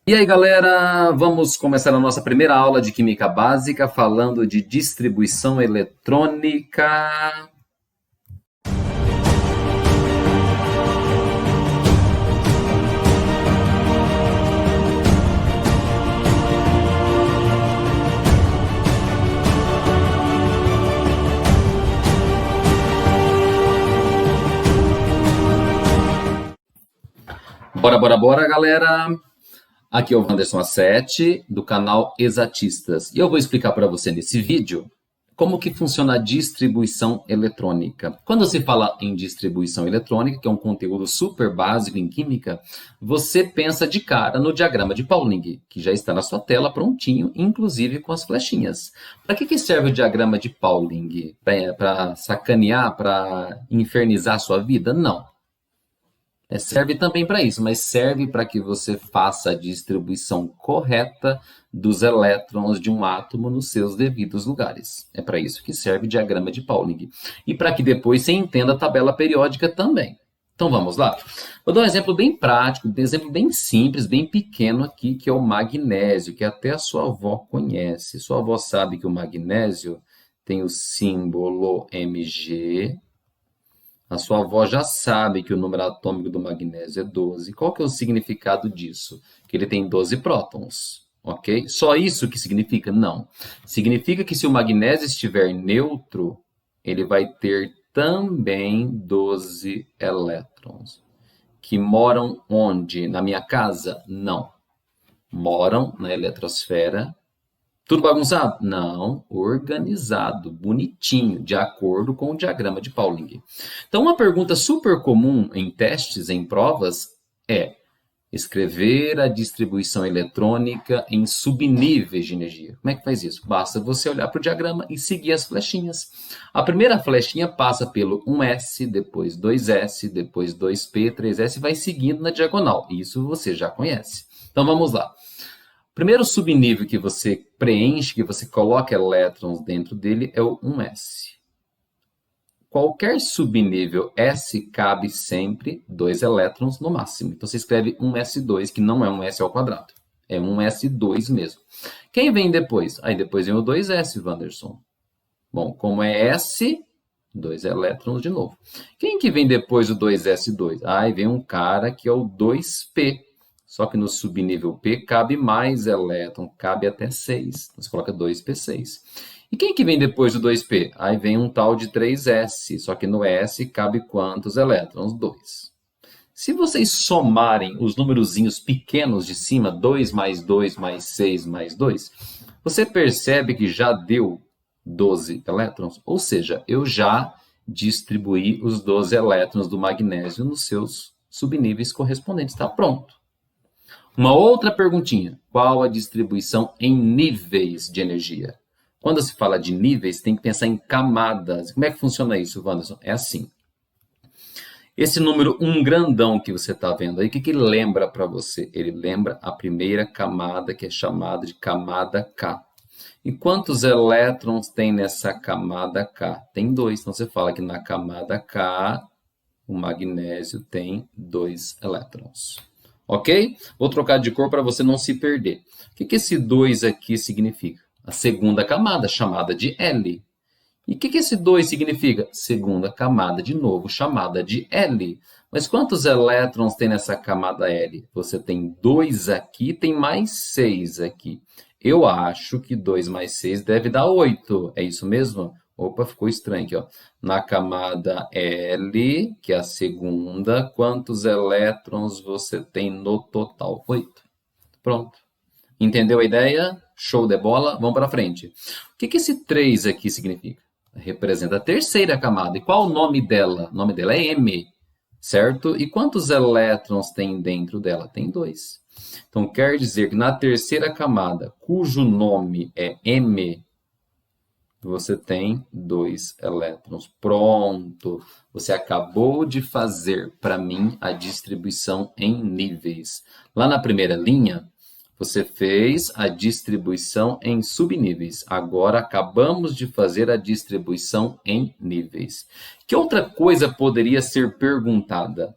E aí, galera, vamos começar a nossa primeira aula de Química Básica falando de distribuição eletrônica. Bora, bora, bora, galera! Aqui é o Wanderson A7, do canal Exatistas. E eu vou explicar para você nesse vídeo como que funciona a distribuição eletrônica. Quando se fala em distribuição eletrônica, que é um conteúdo super básico em química, você pensa de cara no diagrama de Pauling, que já está na sua tela prontinho, inclusive com as flechinhas. Para que serve o diagrama de Pauling? Para sacanear, para infernizar a sua vida? Não. Serve também para isso, mas serve para que você faça a distribuição correta dos elétrons de um átomo nos seus devidos lugares. É para isso que serve o diagrama de Pauling. E para que depois você entenda a tabela periódica também. Então vamos lá? Vou dar um exemplo bem prático, um exemplo bem simples, bem pequeno aqui, que é o magnésio, que até a sua avó conhece. Sua avó sabe que o magnésio tem o símbolo Mg. A sua avó já sabe que o número atômico do magnésio é 12. Qual que é o significado disso? Que ele tem 12 prótons, ok? Só isso que significa? Não. Significa que se o magnésio estiver neutro, ele vai ter também 12 elétrons. Que moram onde? Na minha casa? Não. Moram na eletrosfera. Tudo bagunçado? Não, organizado, bonitinho, de acordo com o diagrama de Pauling. Então, uma pergunta super comum em testes, em provas, é escrever a distribuição eletrônica em subníveis de energia. Como é que faz isso? Basta você olhar para o diagrama e seguir as flechinhas. A primeira flechinha passa pelo 1s, depois 2s, depois 2p, 3s, e vai seguindo na diagonal. Isso você já conhece. Então, vamos lá. Primeiro subnível que você preenche, que você coloca elétrons dentro dele, é o 1s. Qualquer subnível S cabe sempre 2 elétrons no máximo. Então você escreve 1s2, que não é 1s ao quadrado. É 1s2 mesmo. Quem vem depois? Aí depois vem o 2s, Wanderson. Bom, como é S, 2 elétrons de novo. Quem que vem depois do 2s2? Aí vem um cara que é o 2p. Só que no subnível P cabe mais elétron, cabe até 6. Você coloca 2p6. E quem que vem depois do 2p? Aí vem um tal de 3s, só que no S cabe quantos elétrons? 2. Se vocês somarem os numerozinhos pequenos de cima, 2 mais 2 mais 6 mais 2, você percebe que já deu 12 elétrons? Ou seja, eu já distribuí os 12 elétrons do magnésio nos seus subníveis correspondentes. Está pronto. Uma outra perguntinha. Qual a distribuição em níveis de energia? Quando se fala de níveis, tem que pensar em camadas. Como é que funciona isso, Wanderson? É assim. Esse número 1 grandão que você está vendo aí, o que ele lembra para você? Ele lembra a primeira camada, que é chamada de camada K. E quantos elétrons tem nessa camada K? Tem 2. Então, você fala que na camada K, o magnésio tem 2 elétrons. Ok? Vou trocar de cor para você não se perder. O que esse 2 aqui significa? A segunda camada, chamada de L. E o que esse 2 significa? Segunda camada, de novo, chamada de L. Mas quantos elétrons tem nessa camada L? Você tem 2 aqui, tem mais 6 aqui. Eu acho que 2 mais 6 deve dar 8. É isso mesmo? Opa, ficou estranho aqui, ó. Na camada L, que é a segunda, quantos elétrons você tem no total? 8. Pronto. Entendeu a ideia? Show de bola. Vamos para frente. O que esse 3 aqui significa? Representa a terceira camada. E qual o nome dela? O nome dela é M, certo? E quantos elétrons tem dentro dela? Tem 2. Então, quer dizer que na terceira camada, cujo nome é M, você tem 2 elétrons. Pronto! Você acabou de fazer, para mim, a distribuição em níveis. Lá na primeira linha, você fez a distribuição em subníveis. Agora, acabamos de fazer a distribuição em níveis. Que outra coisa poderia ser perguntada?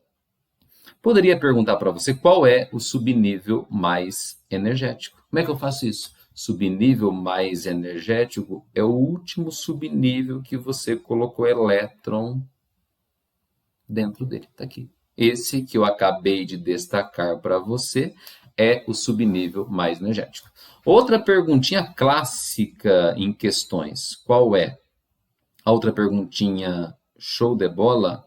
Poderia perguntar para você qual é o subnível mais energético. Como é que eu faço isso? Subnível mais energético é o último subnível que você colocou elétron dentro dele. Está aqui. Esse que eu acabei de destacar para você é o subnível mais energético. Outra perguntinha clássica em questões. Qual é? A outra perguntinha show de bola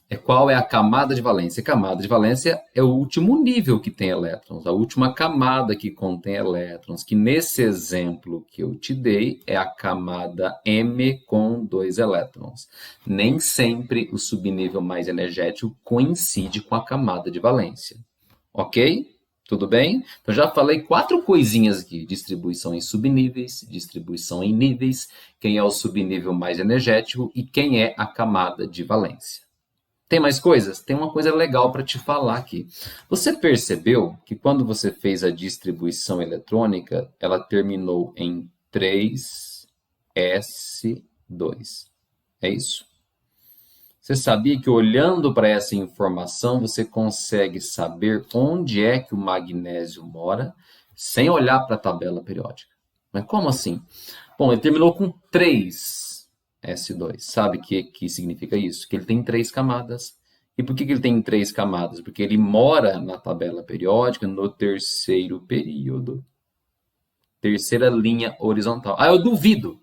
é qual é a camada de valência. A camada de valência é o último nível que tem elétrons, a última camada que contém elétrons, que nesse exemplo que eu te dei é a camada M com 2 elétrons. Nem sempre o subnível mais energético coincide com a camada de valência. Ok? Tudo bem? Então já falei 4 coisinhas aqui: distribuição em subníveis, distribuição em níveis, quem é o subnível mais energético e quem é a camada de valência. Tem mais coisas? Tem uma coisa legal para te falar aqui. Você percebeu que quando você fez a distribuição eletrônica, ela terminou em 3s2. É isso? Você sabia que olhando para essa informação, você consegue saber onde é que o magnésio mora, sem olhar para a tabela periódica? Mas como assim? Bom, ele terminou com 3s2. Sabe o que significa isso? Que ele tem 3 camadas. E por que ele tem 3 camadas? Porque ele mora na tabela periódica no terceiro período. Terceira linha horizontal. Ah, eu duvido!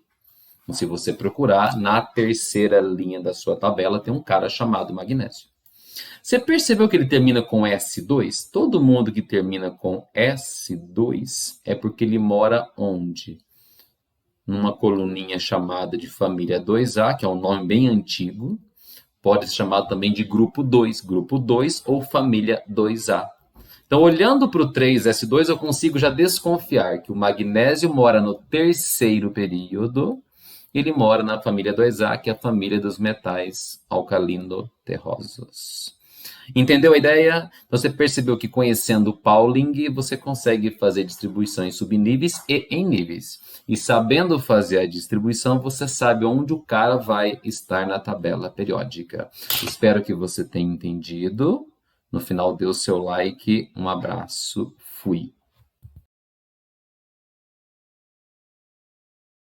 Se você procurar, na terceira linha da sua tabela tem um cara chamado magnésio. Você percebeu que ele termina com S2? Todo mundo que termina com S2 é porque ele mora onde? Numa coluninha chamada de família 2A, que é um nome bem antigo. Pode ser chamado também de grupo 2 ou família 2A. Então, olhando para o 3S2, eu consigo já desconfiar que o magnésio mora no terceiro período. Ele mora na família 2A, que é a família dos metais alcalino-terrosos. Entendeu a ideia? Você percebeu que conhecendo o Pauling, você consegue fazer distribuição em subníveis e em níveis. E sabendo fazer a distribuição, você sabe onde o cara vai estar na tabela periódica. Espero que você tenha entendido. No final, dê o seu like. Um abraço. Fui.